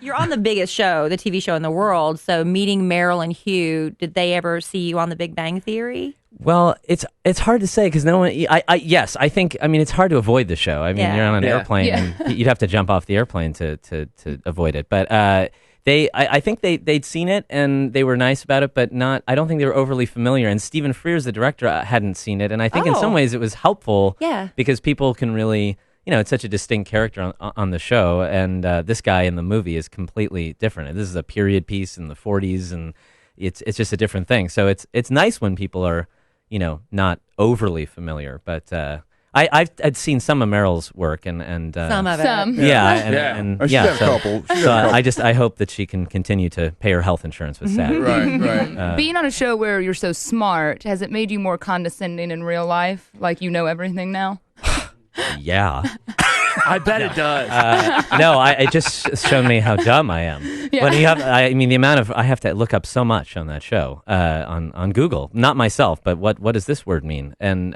You're on the biggest show, the TV show in the world. So meeting Meryl and Hugh, did they ever see you on The Big Bang Theory? Well, it's hard to say because no one. Yes, I think. I mean, it's hard to avoid the show. I mean, you're on an airplane, and you'd have to jump off the airplane to avoid it. But I think they'd seen it and they were nice about it, but not. I don't think they were overly familiar. And Stephen Frears, the director, hadn't seen it, and I think in some ways it was helpful. Yeah. Because people can really. It's such a distinct character on the show, and this guy in the movie is completely different. This is a period piece in the 40s, and it's just a different thing. So it's nice when people are, not overly familiar. But I'd seen some of Meryl's work, and some of it, and she's a couple. I hope that she can continue to pay her health insurance with SAG. Right. Being on a show wwhere you're so smart, has it made you more condescending in real life? Like you know everything now? Yeah. I bet it does. It just showed me how dumb I am. Yeah. When you have, the amount of I have to look up so much on that show on Google. Not myself, but what does this word mean? And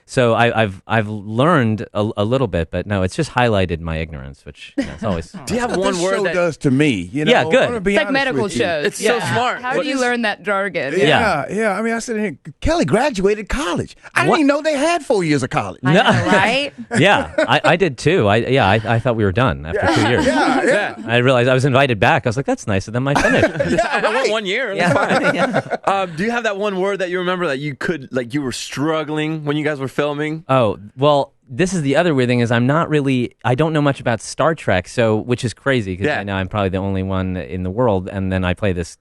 so I've learned a little bit, but no, it's just highlighted my ignorance, which it's always. Do you have What one this word show that does to me? Yeah, good. I'm gonna be It's like honest medical with you. shows. It's so smart. How do you learn that jargon? Yeah. Yeah. I mean, I said here, Kelly graduated college. I didn't even know they had 4 years of college. I know, right? Yeah, I did too. I thought we were done after 2 years. Yeah. I realized I was invited back. I was like, that's nicer than my finish. I went 1 year. Yeah. That's fine. Do you have that one word that you remember that you were struggling when you guys were filming? Oh, well, this is the other weird thing is I don't know much about Star Trek, which is crazy because I know I'm probably the only one in the world, and then I play this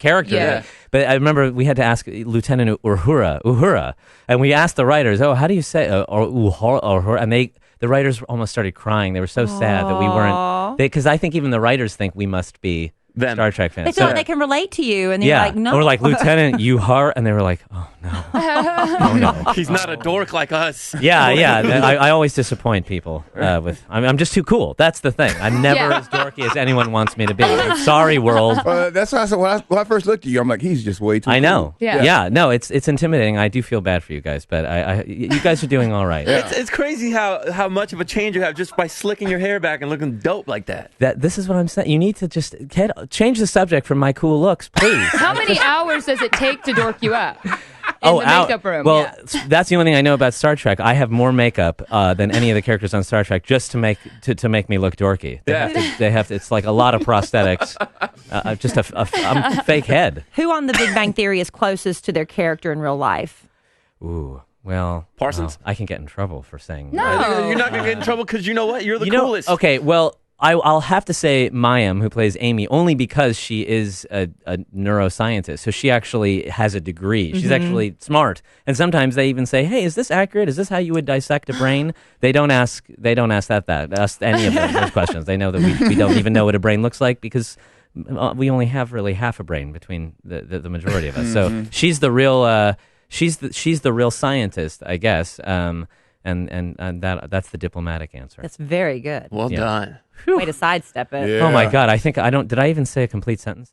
character. Yeah. But I remember we had to ask Lieutenant Uhura, and we asked the writers, how do you say Uhura? And the writers almost started crying. They were so sad that we weren't, because I think even the writers think we must be Star Trek fans. They feel like they can relate to you, and they're like, no. Or like Lieutenant Uhura, and they were like, oh no. Oh no. He's not a dork like us. Yeah. I always disappoint people I'm just too cool. That's the thing. I'm never as dorky as anyone wants me to be. I'm sorry, world. That's why I said when I first looked at you, I'm like, he's just way too. I know. Cool. Yeah. No, it's intimidating. I do feel bad for you guys, but you guys are doing all right. It's crazy how much of a change you have just by slicking your hair back and looking dope like that. This is what I'm saying. You need to just change the subject from my cool looks, please. How many hours does it take to dork you up? In the makeup room. Well, that's the only thing I know about Star Trek. I have more makeup than any of the characters on Star Trek just to make me look dorky. They have to. It's like a lot of prosthetics. Just a fake head. Who on The Big Bang Theory is closest to their character in real life? Ooh. Well, Parsons? I can get in trouble for saying No. that. You're not going to get in trouble because you know what? You're the coolest. Okay, well, I'll have to say Mayim, who plays Amy, only because she is a neuroscientist. So she actually has a degree. She's actually smart. And sometimes they even say, "Hey, is this accurate? Is this how you would dissect a brain?" They don't ask any of those questions. They know that we don't even know what a brain looks like because we only have really half a brain between the majority of us. So she's the real she's the real scientist, I guess. And that's the diplomatic answer. That's very good. Well done. Way to sidestep it. Yeah. Oh my God! Did I even say a complete sentence?